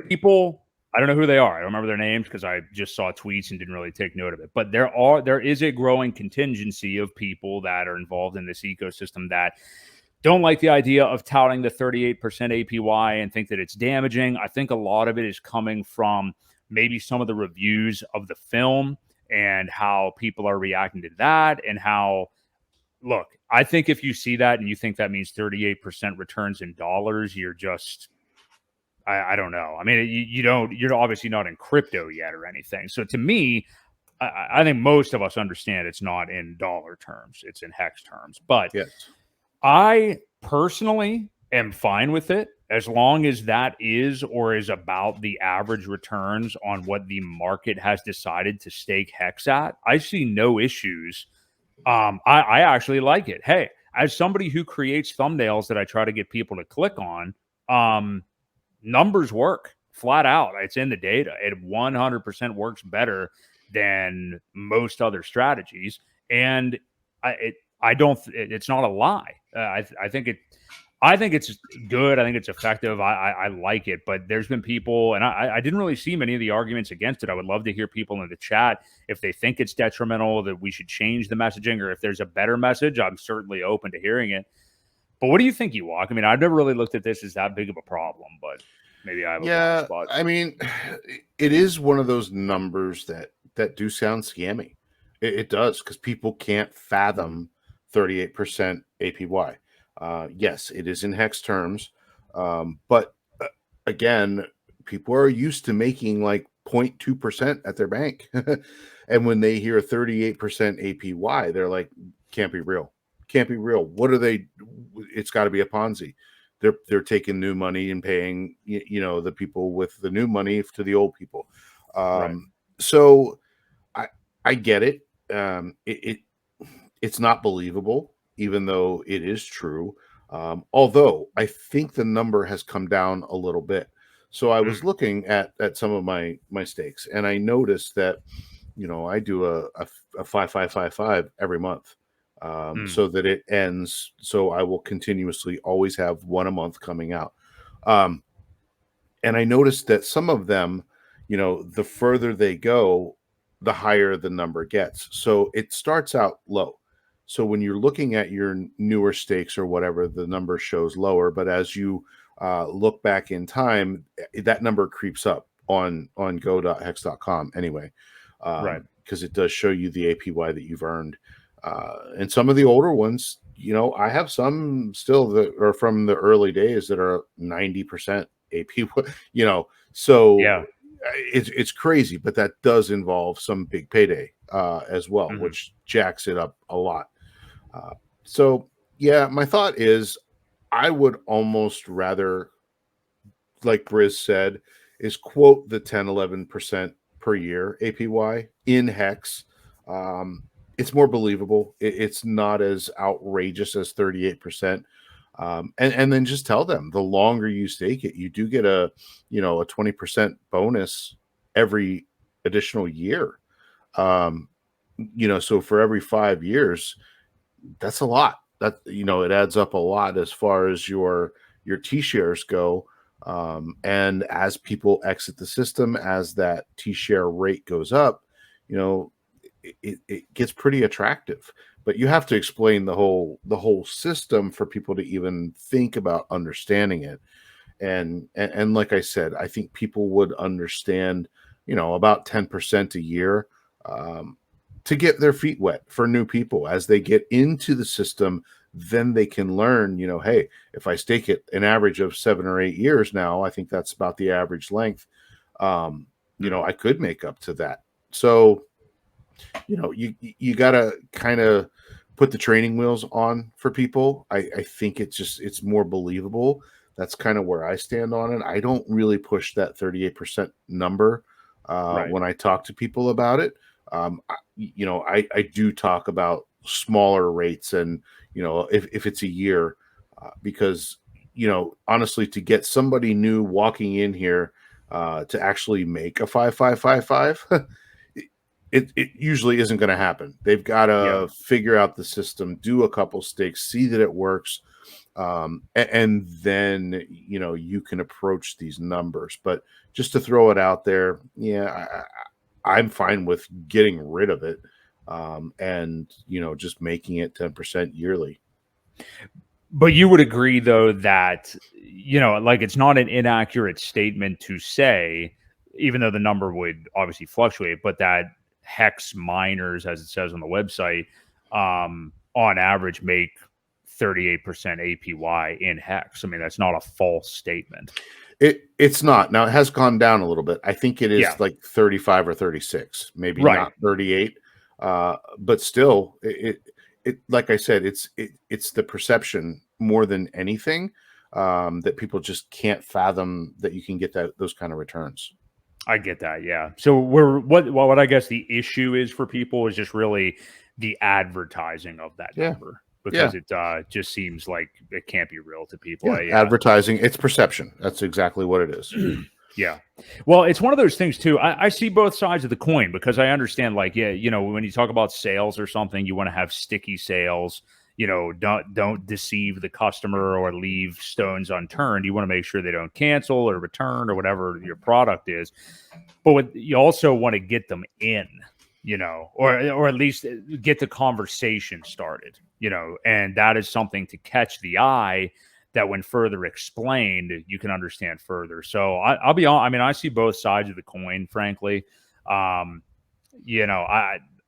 people, I don't know who they are. I don't remember their names because I just saw tweets and didn't really take note of it. But there is a growing contingency of people that are involved in this ecosystem that don't like the idea of touting the 38% APY and think that it's damaging. I think a lot of it is coming from maybe some of the reviews of the film and how people are reacting to that, and how, look, I think if you see that and you think that means 38% returns in dollars, you're just, I don't know. I mean, you're obviously not in crypto yet or anything. So to me, I think most of us understand it's not in dollar terms, it's in hex terms. But Yes. I personally am fine with it as long as that is or is about the average returns on what the market has decided to stake hex at. I see no issues. I actually like it. Hey, as somebody who creates thumbnails that I try to get people to click on, numbers work flat out. It's in the data. It 100% works better than most other strategies, and I don't. It's not a lie. I think it. I think it's good. I think it's effective. I like it. But there's been people, and I didn't really see many of the arguments against it. I would love to hear people in the chat if they think it's detrimental, that we should change the messaging, or if there's a better message. I'm certainly open to hearing it. But what do you think, Ewok? I mean, I've never really looked at this as that big of a problem, but maybe I have a blind spot. I mean, it is one of those numbers that do sound scammy. It does, because people can't fathom 38% APY. Yes, it is in hex terms, but again, people are used to making like 0.2% at their bank, and when they hear 38% APY, they're like, "Can't be real. Can't be real. What are they? It's got to be a Ponzi." They're taking new money and paying the people with the new money to the old people. Right. So I get it. It's not believable, even though it is true. Although I think the number has come down a little bit. So I was looking at some of my stakes, and I noticed that I do a 5-5-5-5 every month. So that it ends. So I will continuously always have one a month coming out. And I noticed that some of them, the further they go, the higher the number gets. So it starts out low. So when you're looking at your newer stakes or whatever, the number shows lower. But as you look back in time, that number creeps up on go.hex.com anyway. Right. Because it does show you the APY that you've earned. And some of the older ones, I have some still that are from the early days that are 90% APY, so Yeah. it's crazy, but that does involve some big payday as well, which jacks it up a lot. So yeah, my thought is I would almost rather, like Briz said, is quote the 10-11% per year APY in hex. It's more believable. It's not as outrageous as 38%. And then just tell them the longer you stake it, you do get a 20% bonus every additional year. So for every 5 years, that's a lot. That it adds up a lot as far as your T-shares go. And as people exit the system, as that T-share rate goes up, it gets pretty attractive. But you have to explain the whole system for people to even think about understanding it. And like I said, I think people would understand, about 10% a year, to get their feet wet for new people as they get into the system. Then they can learn, hey, if I stake it an average of 7 or 8 years now, I think that's about the average length. I could make up to that. So, you got to kind of put the training wheels on for people. I think it's more believable. That's kind of where I stand on it. I don't really push that 38% number when I talk to people about it. I do talk about smaller rates, and if it's a year, because honestly, to get somebody new walking in here to actually make a 5-5-5-5, it usually isn't going to happen. They've got to figure out the system, do a couple stakes, see that it works, And then you can approach these numbers. But just to throw it out there, yeah, I'm fine with getting rid of it, and just making it 10% yearly. But you would agree, though, that, like, it's not an inaccurate statement to say, even though the number would obviously fluctuate, but that HEX miners, as it says on the website, on average make 38% APY in HEX. I mean, that's not a false statement. It's not. Now, it has gone down a little bit. I think it is like 35 or 36, maybe not 38. But still, it like I said, it's the perception more than anything, that people just can't fathom that you can get those kind of returns. I get that, yeah. So what I guess the issue is for people is just really the advertising of that number, because it just seems like it can't be real to people. Advertising, it's perception. That's exactly what it is. Yeah. Well, it's one of those things too. I see both sides of the coin, because I understand, like, when you talk about sales or something, you want to have sticky sales. Don't deceive the customer or leave stones unturned. You want to make sure they don't cancel or return or whatever your product is. But you also want to get them in, or at least get the conversation started, and that is something to catch the eye, that when further explained, you can understand further. So I'll be on. I mean, I see both sides of the coin, frankly.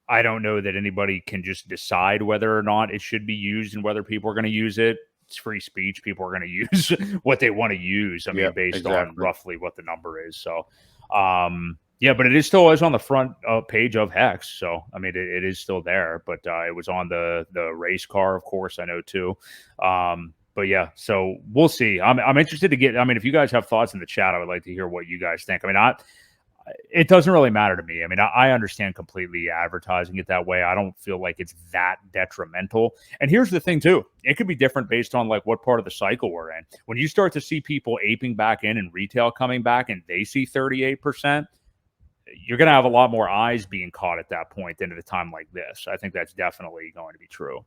I don't know that anybody can just decide whether or not it should be used and whether people are going to use it. It's free speech. People are going to use what they want to use. I mean, based on roughly what the number is. So, but it is still on the front page of HEX. So, I mean, it is still there, but it was on the race car, of course, I know too. But yeah, so we'll see. I'm interested to get. I mean, if you guys have thoughts in the chat, I would like to hear what you guys think. I mean, it doesn't really matter to me. I mean, I understand completely advertising it that way. I don't feel like it's that detrimental. And here's the thing too. It could be different based on like what part of the cycle we're in. When you start to see people aping back in and retail coming back and they see 38%, you're going to have a lot more eyes being caught at that point than at a time like this. I think that's definitely going to be true.